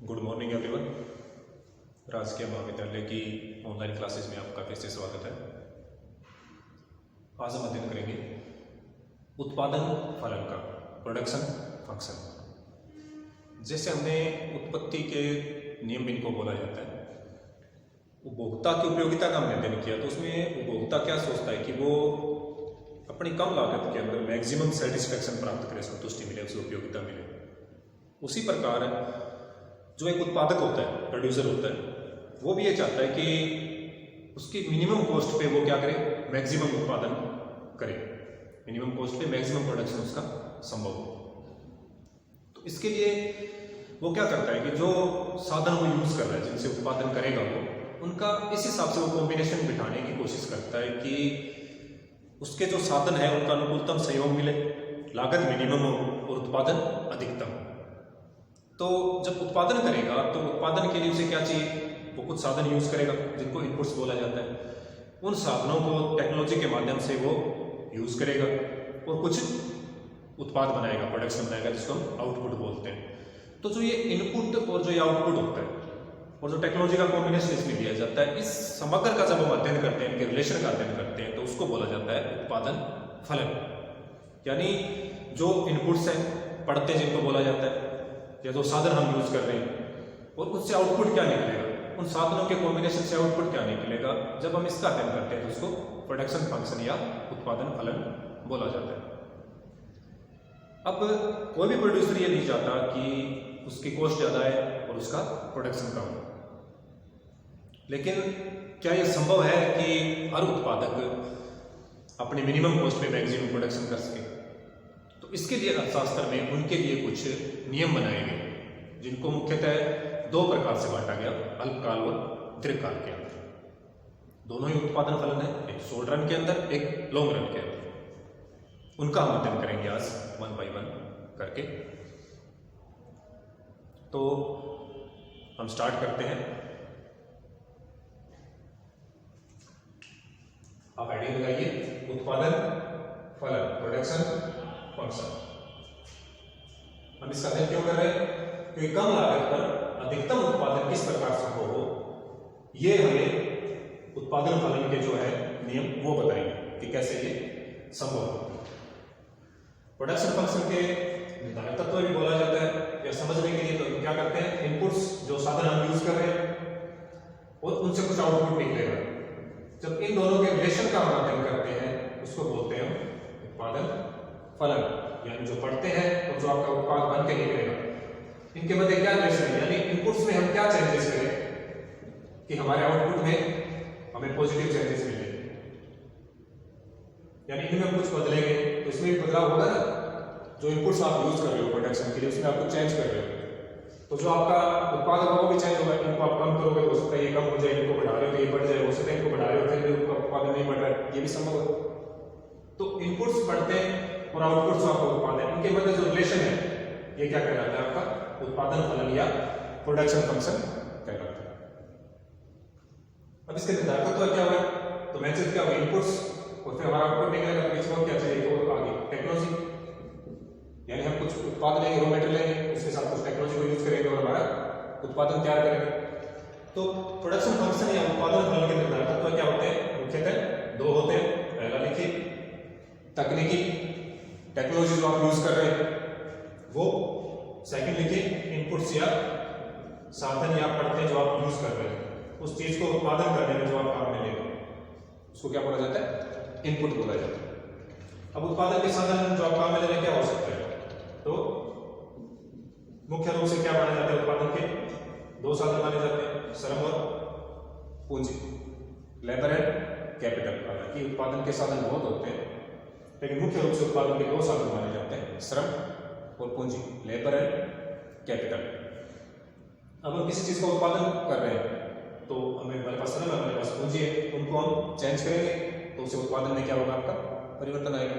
Good morning everyone. राजकीय महाविद्यालय की ऑनलाइन क्लासेस में आपका फिर से स्वागत है। आज हम अध्ययन करेंगे उत्पादन फलन का प्रोडक्शन फंक्शन। जैसे हमने उत्पत्ति के नियम इनको बोला जाता है, उपभोक्ता की उपयोगिता का हमने अध्ययन किया, तो उसमें उपभोक्ता क्या सोचता है कि वो अपनी कम लागत के अंदर मैक्सिमम सेटिस्फेक्शन प्राप्त करे, संतुष्टि मिले, उसे उपयोगिता मिले। उसी प्रकार जो एक उत्पादक होता है, प्रोड्यूसर होता है, वो भी ये चाहता है कि उसकी मिनिमम कॉस्ट पे वो क्या करे, मैक्सिमम उत्पादन करे, मिनिमम कॉस्ट पे मैक्सिमम प्रोडक्शन उसका संभव हो। तो इसके लिए वो क्या करता है कि जो साधन वो यूज कर रहा है, जिनसे उत्पादन करेगा वो, उनका इस हिसाब से वो कॉम्बिनेशन बिठाने की कोशिश करता है कि उसके जो साधन है उनका अनुकूलतम सहयोग मिले, लागत मिनिमम हो और उत्पादन अधिकतम हो। तो जब उत्पादन करेगा तो उत्पादन के लिए उसे क्या चाहिए, वो कुछ साधन यूज करेगा जिनको इनपुट्स बोला जाता है। उन साधनों को टेक्नोलॉजी के माध्यम से वो यूज करेगा और कुछ उत्पाद बनाएगा, प्रोडक्शन बनाएगा, जिसको हम आउटपुट बोलते हैं। तो जो ये इनपुट और जो ये आउटपुट होता है और जो टेक्नोलॉजी का कॉम्बिनेशन इसमें दिया जाता है, इस समग्र का जब हम अध्ययन करते हैं, इनके रिलेशन का अध्ययन करते हैं, तो उसको बोला जाता है उत्पादन फलन। यानी जो इनपुट्स हैं, पढ़ते हैं जिनको बोला जाता है, या जो साधन हम यूज कर रहे हैं, और उससे आउटपुट क्या निकलेगा, उन साधनों के कॉम्बिनेशन से आउटपुट क्या निकलेगा, जब हम इसका अध्ययन करते हैं तो उसको प्रोडक्शन फंक्शन या उत्पादन फलन बोला जाता है। अब कोई भी प्रोड्यूसर ये नहीं चाहता कि उसकी कॉस्ट ज्यादा है और उसका प्रोडक्शन कम हो, लेकिन क्या यह संभव है कि हर उत्पादक अपने मिनिमम कॉस्ट पे मैक्सिमम प्रोडक्शन कर सके? तो इसके लिए अर्थशास्त्र में उनके लिए कुछ नियम बनाए गए, जिनको मुख्यतः दो प्रकार से बांटा गया, अल्पकाल और दीर्घकाल के अंदर। दोनों ही उत्पादन फलन है, एक शॉर्ट रन के अंदर, एक लॉन्ग रन के अंदर। उनका हम अध्ययन करेंगे आज वन बाय वन करके। तो हम स्टार्ट करते हैं। आप आइडिया लगाइए, उत्पादन फलन, प्रोडक्शन फंक्शन। हम इसका अध्ययन क्यों कर रहे हैं? क्योंकि कम लागत पर अधिकतम उत्पादन किस प्रकार संभव हो, ये हमें उत्पादन फलन के जो है नियम वो बताएंगे कि कैसे ये संभव हो। प्रोडक्शन फंक्शन के निर्धारक तत्व भी बोला जाता है, या समझने के लिए तो क्या करते हैं, इनपुट्स जो साधन हम यूज कर रहे हैं और उनसे कुछ आउटपुट निकलेगा। जब इन दोनों के रिलेशन का हम अध्ययन करते हैं, उसको बोलते हैं उत्पादन फलन। यानी जो पढ़ते हैं और जो आपका उत्पाद बन के निकलेगा, इनके मध्य क्या रिलेशन है, यानी इनपुट्स में हम क्या चेंजेस करें कि हमारे आउटपुट में हमें पॉजिटिव चेंजेस मिले। यानी इनमें कुछ बदलेंगे तो इसमें भी बदलाव होगा ना। जो इनपुट्स आप यूज कर रहे हो प्रोडक्शन के लिए, उसमें आप कुछ चेंज कर रहे हो, तो जो आपका उत्पाद होगा वो भी चेंज होगा। इनको आप कम करोगे तो हो सकता है ये कम हो जाए, इनको बढ़ा रहे हो तो ये बढ़ जाए, हो सकता है इनको बढ़ा रहे हो फिर भी उनका उत्पादन नहीं बढ़ रहा है, ये भी संभव है। तो इनपुट्स बढ़ते हैं और आउटपुट जो आपका उत्पादन, इनके मध्य जो रिलेशन है, ये क्या कहलाता है, आपका उत्पादन फलन या प्रोडक्शन फंक्शन कहलाता है। अब इसके निर्धारक तत्व क्या हुआ, तो मैसेज क्या हुआ, इनपुट्स, और फिर हमारा आउटपुट निकलेगा। इसमें क्या चाहिए, तो आगे टेक्नोलॉजी, यानी हम कुछ उत्पाद लेंगे, रॉ मटेरियल लेंगे, उसके साथ कुछ टेक्नोलॉजी को यूज करेंगे और हमारा उत्पादन तैयार करेंगे। तो प्रोडक्शन फंक्शन या उत्पादन फलन के निर्धारक तत्व क्या होते हैं, मुख्यतः दो होते हैं। पहला लिखिए तकनीकी, टेक्नोलॉजी जो आप यूज कर रहे हैं वो। सेकंड लिखिए इनपुट्स या साधन या पढ़ते जो आप यूज कर रहे हैं, उस चीज को उत्पादन करने में जो आप काम में लेंगे, उसको क्या बोला जाता है, इनपुट बोला जाता है। अब उत्पादन के साधन जो आप काम में ले रहे हैं क्या हो सकता है, तो मुख्य रूप से क्या माने जाते हैं, उत्पादन के दो साधन माने जाते हैं, श्रम और पूंजी, लेबर एंड कैपिटल। हालांकि उत्पादन के साधन बहुत होते हैं, लेकिन मुख्य रूप से उत्पादन के दो साधन माने जाते हैं, श्रम और पूंजी, लेबर एंड कैपिटल। अब हम किसी चीज का उत्पादन कर रहे हैं तो हमारे पास श्रम है, हमारे पास पूंजी है, उनको हम चेंज करेंगे तो उसे उत्पादन में क्या होगा, आपका परिवर्तन आएगा।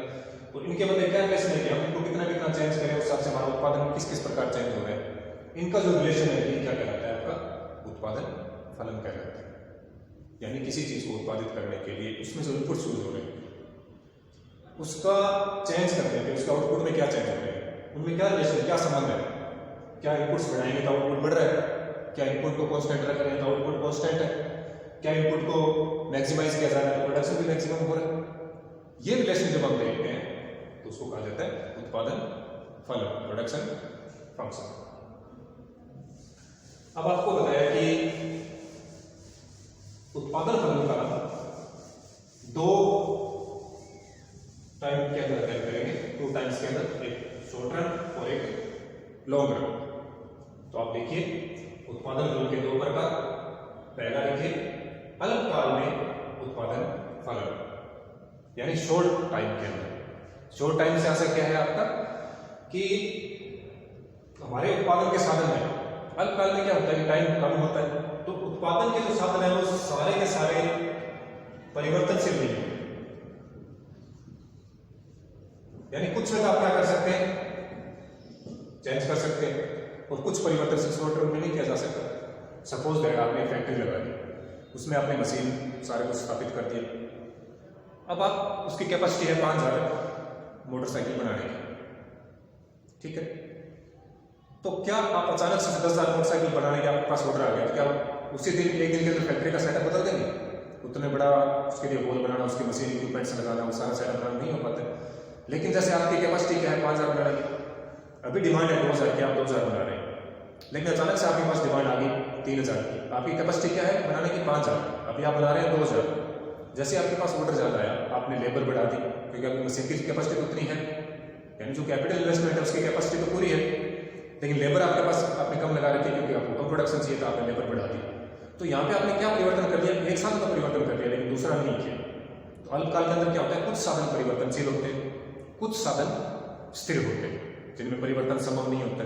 और इनके मध्य क्या रिलेशन है कि हम इनको कितना कितना चेंज करें, उस हिसाब से हमारा उत्पादन किस किस प्रकार चेंज हो रहा है। इनका जो रिलेशन है ये क्या कहलाता है, आपका उत्पादन फलन कहलाता है। यानी किसी चीज को उत्पादित करने के लिए उसमें जो इनपुट्स यूज हो रहे हैं उसका चेंज करने के, उसका आउटपुट में क्या चेंज हो रहा है, उनमें क्या रिलेशन, क्या संबंध है। क्या इनपुट्स बढ़ाएंगे तो आउटपुट बढ़ रहा है, क्या इनपुट को कांस्टेंट रख रहे हैं तो आउटपुट कांस्टेंट है, क्या इनपुट को मैक्सिमाइज किया जा रहा है तो प्रोडक्शन भी मैक्सिमम हो रहा है। ये रिलेशन जब हम देखते हैं तो उसको कहा जाता है उत्पादन फलन, प्रोडक्शन फंक्शन। अब आपको बताया कि उत्पादन फलन का दो टाइम के अंदर अध्ययन करेंगे, 2 टाइम्स के अंदर, एक शॉर्ट रन और एक लॉन्ग रन। तो आप देखिए उत्पादन फलन के 2 प्रकार। पहला देखिए अल्पकाल में उत्पादन फलन, यानी शॉर्ट टाइम के अंदर। शॉर्ट टाइम से आशा क्या है आपका कि हमारे उत्पादन के साधन है, अल्पकाल में क्या होता है कि टाइम कम होता है, तो उत्पादन के जो साधन है वो सारे के सारे परिवर्तनशील नहीं है। यानी कुछ में आप क्या कर सकते हैं, चेंज कर सकते हैं, और कुछ परिवर्तनशील शॉर्ट टर्म में नहीं किया जा सकता। सपोज दैट आपने फैक्ट्री लगा दी, उसमें आपने मशीन सारे कुछ स्थापित कर दिया। अब आप उसकी कैपेसिटी है 5000 मोटरसाइकिल बनाने की, ठीक है। तो क्या आप अचानक से 10,000 मोटरसाइकिल बनाने के आपके पास ऑर्डर आ गया, तो क्या उसी दिन एक दिन के अंदर फैक्ट्री का सेटअप बदल देंगे? उतने बड़ा उसके लिए होल बनाना, उसकी मशीन इक्विपमेंट्स लगाना, वो सारा सेटअप बनाना नहीं हो पाता। लेकिन जैसे आपकी कैपेसिटी क्या है 5000 बनाने की, अभी डिमांड है 2000 की, आप 2000 बना रहे हैं, लेकिन अचानक से आपके पास डिमांड आ गई 3000 की, आपकी कैपेसिटी क्या है बनाने की 5000, अभी आप बना रहे हैं 2000। जैसे आपके पास ऑर्डर ज़्यादा आया, आपने लेबर बढ़ा दी क्योंकि आपकी मशीन की कैपेसिटी तो उतनी है, यानी जो कैपिटल इन्वेस्टमेंट है उसकी कैपेसिटी तो पूरी है, लेकिन लेबर आपके पास आपने कम लगा रखी है क्योंकि आपको कम प्रोडक्शन चाहिए था, आपने लेबर बढ़ा दी। तो यहाँ पे आपने क्या परिवर्तन कर दिया, एक साधन का परिवर्तन कर दिया लेकिन दूसरा नहीं किया। तो अल्पकाल के अंदर क्या होता है, कुछ साधन परिवर्तनशील होते हैं, कुछ साधन स्थिर होते हैं जिनमें परिवर्तन संभव नहीं होता।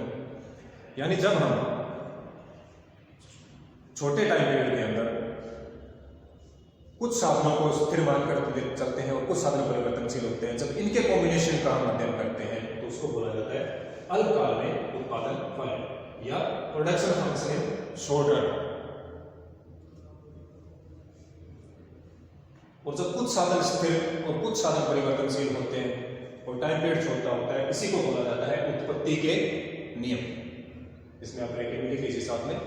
यानी जब हम छोटे टाइम पीरियड के अंदर कुछ साधनों को स्थिर मानकर चलते हैं और कुछ साधन परिवर्तनशील होते हैं, जब इनके कॉम्बिनेशन का हम अध्ययन करते हैं तो उसको बोला जाता है अल्पकाल में उत्पादन फलन या production function in short run. और जब कुछ साधन स्थिर और कुछ साधन परिवर्तनशील होते हैं और टाइम पीरियड छोटा होता है, इसी को बोला जाता है उत्पत्ति के नियम। इसमें आप ब्रैकेट में लिख लीजिए साथ में,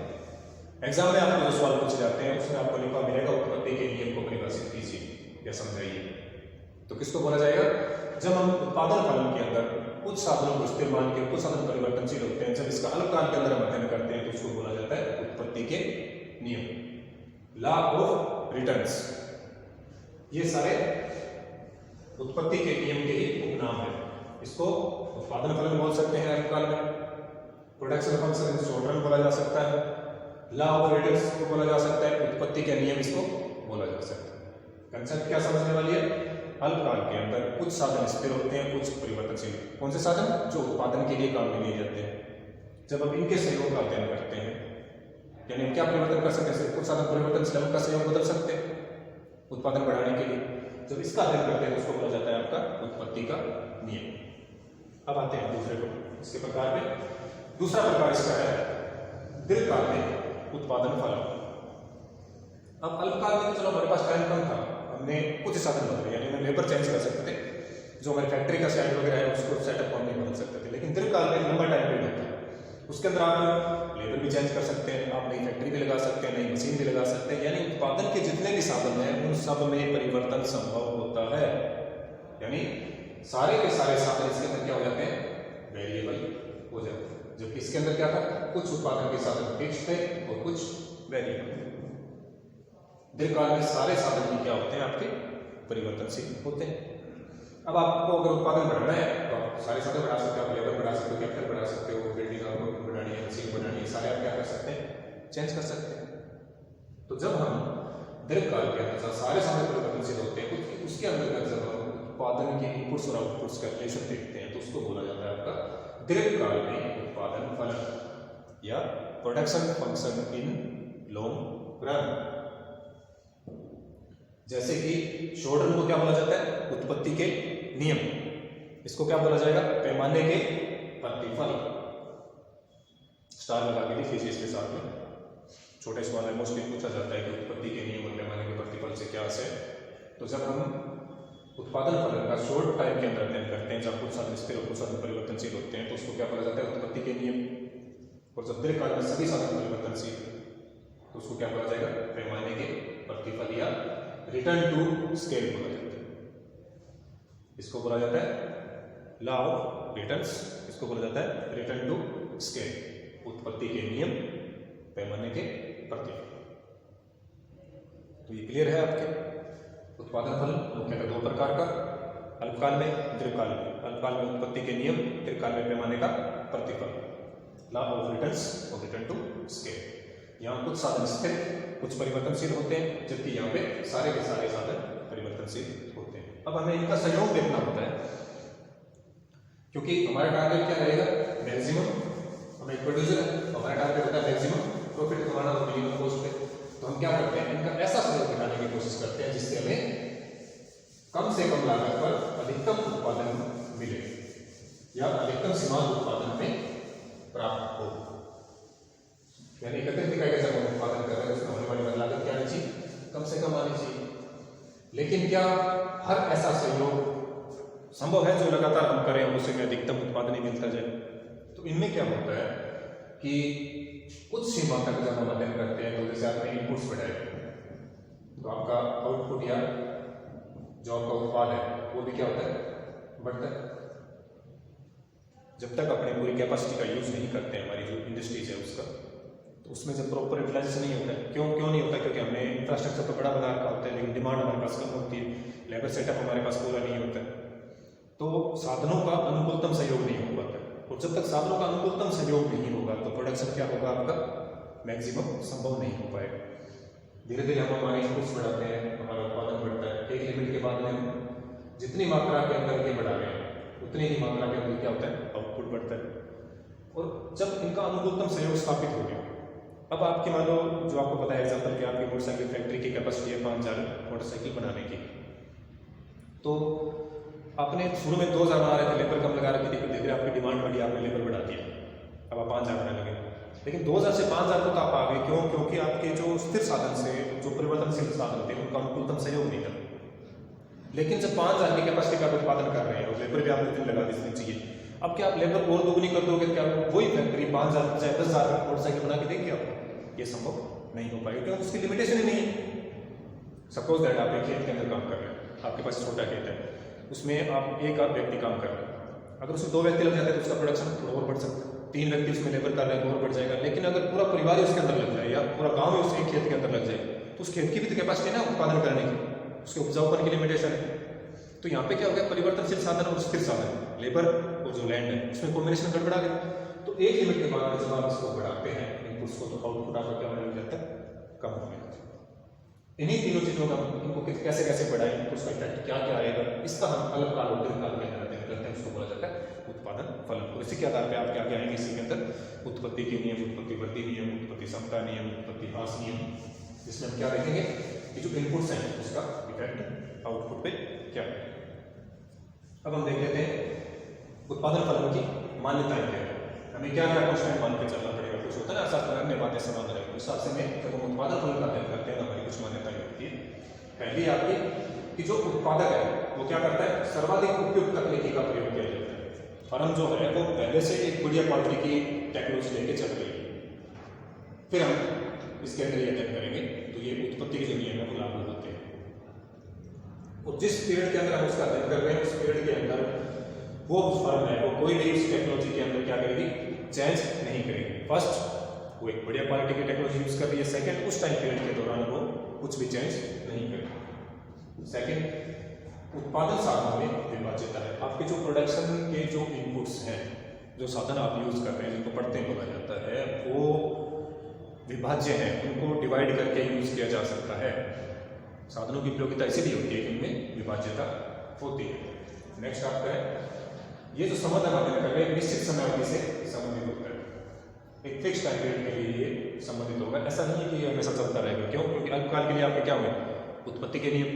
एग्जाम में आपको जो सवाल पूछे जाते हैं उसमें आपको लिखा मिलेगा उत्पत्ति के नियम को परिभाषित कीजिए या समझाइए। तो किसको बोला जाएगा, जब हम उत्पादन फलन के अंदर कुछ साधनों को स्थिर मान के कुछ साधन परिवर्तनशील होते हैं, जब इसका अल्पकाल के अंदर हम अध्ययन करते हैं तो उसको बोला जाता है उत्पत्ति के नियम, लॉ ऑफ रिटर्न्स। ये सारे उत्पत्ति के नियम के ही उपनाम है। इसको उत्पादन फलन बोल सकते हैं अल्पकाल में, प्रोडक्शन फंक्शन शॉर्ट रन बोला जा सकता है, लॉ ऑफ रिटर्न्स को बोला जा सकता है, उत्पत्ति के नियम इसको बोला जा सकता है। कंसेप्ट क्या समझने वाली है, अल्पकाल के अंदर कुछ साधन स्थिर होते हैं, कुछ परिवर्तनशील। कौन से साधन, जो उत्पादन के लिए काम में लिए जाते हैं। जब हम इनके सहयोग का अध्ययन करते हैं, यानी हम क्या परिवर्तन कर सकते हैं, कुछ साधन परिवर्तनशील का सहयोग बदल सकते हैं उत्पादन बढ़ाने के लिए। जब इसका अध्ययन करते हैं तो उसको बोला जाता है आपका उत्पत्ति का नियम। अब आते हैं दूसरे को, इसके प्रकार में दूसरा प्रकार इसका है दीर्घकाल में उत्पादन फलन। अब अल्पकाल में तो चलो हमारे पास टाइम कम था, हमने कुछ साधन बदले, यानी हम लेबर चेंज कर सकते थे, जो हमारी फैक्ट्री का साइड वगैरह है उसको सेटअप हम नहीं बदल सकते थे। लेकिन दीर्घकाल में लंबा टाइम पीरियड होता है, उसके अंदर आप लेबर भी चेंज कर सकते हैं, आप नई फैक्ट्री भी लगा सकते हैं, नई मशीन भी लगा सकते हैं, यानी उत्पादन के जितने भी साधन हैं उन सब में परिवर्तन संभव होता है। यानी सारे के सारे साधन इसके अंदर क्या हो जाते हैं, वेरिएबल हो जाते हैं। जबकि इसके अंदर क्या था, कुछ उत्पादन के साधन फिक्स थे और कुछ वेरिएबल। दीर्घकाल में सारे साधन ही क्या होते हैं, आपके परिवर्तनशील होते हैं। अब आपको अगर उत्पादन बढ़ाना है तो आप सारे साधन बढ़ा सकते हो, आप लेबर बढ़ा सकते हो, कैपिटल बढ़ा सकते हो, बिल्डिंग बढ़ानी है, मशीन बनानी है, सारे आप क्या कर सकते हैं, चेंज कर सकते हैं। तो जब हम दीर्घकाल के अंदर सारे साधन परिवर्तनशील होते हैं, उसके अंदर जब हम उत्पादन के इनपुट्स और आउटपुट्स का रिलेशन देखते हैं तो उसको बोला जाता है आपका दीर्घकाल में उत्पादन फलन या production function in long run. जैसे कि शॉर्ट रन को क्या बोला जाता है, उत्पत्ति के नियम। इसको क्या बोला जाएगा, पैमाने के प्रतिफल। स्टार लगा के लिखिए इसके साथ में, छोटे सवाल में मोस्टली पूछा जाता है कि उत्पत्ति के नियम और पैमाने के प्रतिफल से क्या है। तो जब हम उत्पादन फलन का शॉर्ट टाइम के अंदर अध्ययन करते हैं, जब कुछ साधन स्थिर और कुछ साधन परिवर्तनशील होते हैं, तो उसको क्या बोला जाता है, उत्पत्ति के नियम। और जब दीर्घकाल में सभी साधन परिवर्तनशील तो उसको क्या बोला जाएगा? पैमाने के प्रतिफल या रिटर्न टू स्केल बोला जाता है। इसको बोला जाता है लॉ ऑफ रिटर्न्स, इसको बोला जाता है रिटर्न टू स्केल, उत्पत्ति के नियम, पैमाने के प्रतिफल। तो ये क्लियर है आपके उत्पादन फल मुख्यतः दो प्रकार का, अल्पकाल में, दीर्घकाल में। अल्पकाल में उत्पत्ति के नियम, दीर्घकाल में पैमाने का प्रतिफल, लॉ ऑफ रिटर्न्स और रिटर्न टू स्केल। यहाँ कुछ साधन स्थिर, कुछ परिवर्तनशील होते हैं, जबकि यहाँ पे सारे के सारे साधन परिवर्तनशील होते हैं। अब हमें इनका संयोग देखना होता है, क्योंकि हमारा टारगेट क्या रहेगा? मैक्सिमम, हमें एक प्रोड्यूसर है, हमारा टारगेट होता है मैक्सिमम प्रॉफिट कमाना और मिनिमम कॉस्ट पे। तो हम क्या करते हैं? इनका ऐसा संयोग दिखाने की कोशिश करते हैं जिससे हमें कम से कम लागत पर अधिकतम उत्पादन मिले या अधिकतम सीमांत उत्पादन हमें प्राप्त हो। यानी एकत्रित इकाई का जब हम उत्पादन कर रहे हैं उसमें होने वाली लागत क्या आनी चाहिए? कम से कम आनी चाहिए। लेकिन क्या हर ऐसा सहयोग संभव है जो लगातार हम करें और उससे अधिकतम उत्पादन ही मिलता जाए? तो इनमें क्या होता है कि कुछ सीमा तक जब हम अध्ययन करते हैं, तो जैसे आपने इनपुट्स बढ़ाए तो आपका आउटपुट या जो आपका उत्पाद है वो भी क्या होता है? बढ़ता है। जब तक अपनी पूरी कैपेसिटी का यूज नहीं करते हैं हमारी जो इंडस्ट्रीज है उसका, तो उसमें जब प्रॉपर यूटिलाइजेशन नहीं होता है। क्यों नहीं होता? क्योंकि हमने इंफ्रास्ट्रक्चर तो बड़ा बना रखा होता है, लेकिन डिमांड हमारे पास कम होती है, लेबर सेटअप हमारे पास पूरा नहीं होता है, तो साधनों का अनुकूलतम सहयोग नहीं हो पाता है। और जब तक साधनों का अनुकूलतम सहयोग नहीं होगा तो प्रोडक्शन क्या होगा? आपका मैक्सिमम संभव नहीं हो पाएगा। धीरे धीरे हम हमारे इनपुट्स बढ़ाते हैं, हमारा उत्पादन बढ़ता है, एक लिमिट के बाद में हम जितनी मात्रा के अंदर ये बढ़ा रहे हैं उतनी ही मात्रा के अंदर क्या होता है? आउटपुट बढ़ता है। और जब इनका अनुकूलतम सहयोग स्थापित हो गया, अब आपकी मान लो जो आपको पता है एग्जाम्पल कि आपकी मोटरसाइकिल फैक्ट्री की कैपेसिटी है 5000 मोटरसाइकिल बनाने की, तो आपने शुरू में 2000 बना रहे थे, लेबर कम लगा रखी थी, फिर धीरे धीरे आपकी डिमांड बढ़ी, आपने लेबर बढ़ा दिया, अब आप 5000 बनाने लगे। लेकिन 2000 से 5000 तक आप आ गए, क्यों? क्योंकि आपके जो स्थिर साधन से जो परिवर्तनशील साधन थे उनका अनुकूलतम सहयोग नहीं था। लेकिन जब 5000 की कैपेसिटी का उत्पादन कर रहे हैं और लेबर भी आपको इतनी लगा देनी चाहिए, अब क्या आप लेबर और दोगुनी कर दोगे? क्या वही फैक्ट्री 5000 चाहे 10,000 मोटरसाइकिल बना के देगी आपको? ये संभव नहीं हो पाएगा, क्योंकि उसकी लिमिटेशन ही नहीं है। सपोज दैट आप एक खेत के अंदर काम कर रहे हैं, आपके पास छोटा खेत है, उसमें आप एक आध व्यक्ति काम कर रहे हैं, अगर उसमें 2 व्यक्ति लग जाते हैं तो उसका प्रोडक्शन थोड़ा और बढ़ सकता है, 3 व्यक्ति उसमें लेबर कर रहे हैं तो और बढ़ जाएगा। लेकिन अगर पूरा परिवार ही उसके अंदर लग जाए या पूरा गाँव ही उस एक खेत के अंदर लग जाए, तो उस खेत की भी तो कैपेसिटी है ना उत्पादन करने की, उसके उपजाऊपन की लिमिटेशन है। तो यहाँ पे क्या हो गया? परिवर्तनशील साधन और स्थिर साधन, लेबर और जो लैंड है, उसमें कॉम्बिनेशन गड़बड़ा गया। तो एक लिमिट के बाद जब आप इसको बढ़ाते हैं इनपुट्स को, तो आउटपुट आपका क्या होने लग जाता है? कम होने लगता है। इन्हीं तीनों चीजों का इनको कैसे कैसे बढ़ाएं, उसका इफेक्ट क्या क्या आएगा, इसका हम अल्पकाल और दीर्घकाल के अंदर अध्ययन करते हैं, उसको बोला जाता है उत्पादन फलन। और इसी के आधार पर आप क्या क्या आएंगे इसी के अंदर? उत्पत्ति के नियम, उत्पत्ति वृद्धि नियम, उत्पत्ति समता नियम, उत्पत्ति ह्रास नियम, जिसमें हम क्या देखेंगे कि जो इनपुट्स हैं उसका इफेक्ट आउटपुट पे क्या है। अब हम देख लेते हैं उत्पादन फलन की मान्यताएं क्या है। हमें क्या क्या कुछ मान के चलना पड़ेगा, कुछ होता है ना ऐसा अन्य बातें समान रहेगी, उस हिसाब से में जब हम उत्पादन फलन का अध्ययन करते हैं तो हमारी कुछ मान्यताएं होती है। पहली आपकी कि जो उत्पादक है वो क्या करता है? सर्वाधिक उपयुक्त तकनीकी का प्रयोग किया जाता है। फर्म जो है वो पहले से एक बढ़िया क्वालिटी की टेक्नोलॉजी लेके चल रही है, फिर हम इसके अंदर अध्ययन करेंगे तो ये उत्पत्ति के जो नियम है वो लागू होते हैं। और जिस पीरियड के अंदर हम उसका अध्ययन कर रहे हैं उस पीरियड के अंदर वो फर्म है वो कोई भी उस टेक्नोलॉजी के अंदर क्या करेगी? चेंज नहीं करेगी। फर्स्ट, वो एक बढ़िया क्वालिटी की टेक्नोलॉजी यूज कर रही है। सेकंड, उस टाइम पीरियड के दौरान वो कुछ भी चेंज नहीं करेगी। सेकंड, उत्पादन साधनों में विभाज्यता है। आपके जो प्रोडक्शन के जो इनपुट्स हैं, जो साधन आप यूज कर रहे हैं, जिनको पढ़ते बोला जाता है, वो विभाज्य है, उनको डिवाइड करके यूज किया जा सकता है। साधनों की उपयोगिता इसीलिए होती है कि इनमें विभाज्यता होती है। नेक्स्ट आपका है ये जो समाधान अध्ययन कर रहे हैं निश्चित समय अवधि से संबंधित होता है। एक फिक्स टाइम पीरियड के लिए ये संबंधित होगा। ऐसा नहीं है कि ये हमेशा चलता रहेगा। क्यों? क्योंकि अल्पकाल के लिए आपके क्या हुए? उत्पत्ति के नियम,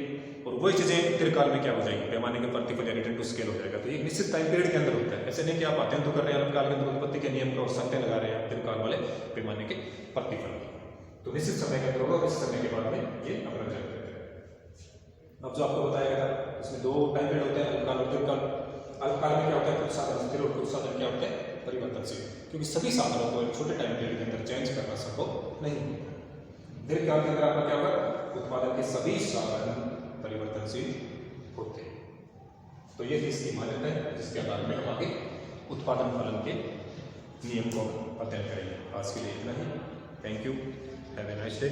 और वही चीजें दीर्घकाल में क्या हो जाएगी? पैमाने के प्रतिफल या रिटर्न टू स्केल हो जाएगा। तो ये निश्चित टाइम पीरियड के अंदर होता है। ऐसे नहीं कि आप अध्ययन तो कर रहे हैं अल्पकाल के अंदर उत्पत्ति के नियम को शर्तें लगा रहे हैं दीर्घकाल वाले पैमाने के प्रतिफल की, तो निश्चित समय के अंदर होगा। इस समय के बाद में ये अपना रिजल्ट देते हैं। अब जो आपको बताया गया था इसमें 2 टाइम पीरियड होते हैं, अल्पकाल और दीर्घकाल। अल्पकाल में क्या होता है? कुछ साधन स्थिर और कुछ साधन क्या होते हैं? परिवर्तनशील। क्योंकि सभी साधनों को एक छोटे टाइम पीरियड के अंदर चेंज करना संभव नहीं है। दीर्घकाल के अंदर आपका क्या होगा, उत्पादन के सभी साधन परिवर्तनशील होते हैं। तो ये इसकी मान्यता है जिसके आधार में हम आगे उत्पादन फलन के नियम को अध्ययन करेंगे। आज के लिए इतना ही। Thank you, have a nice day.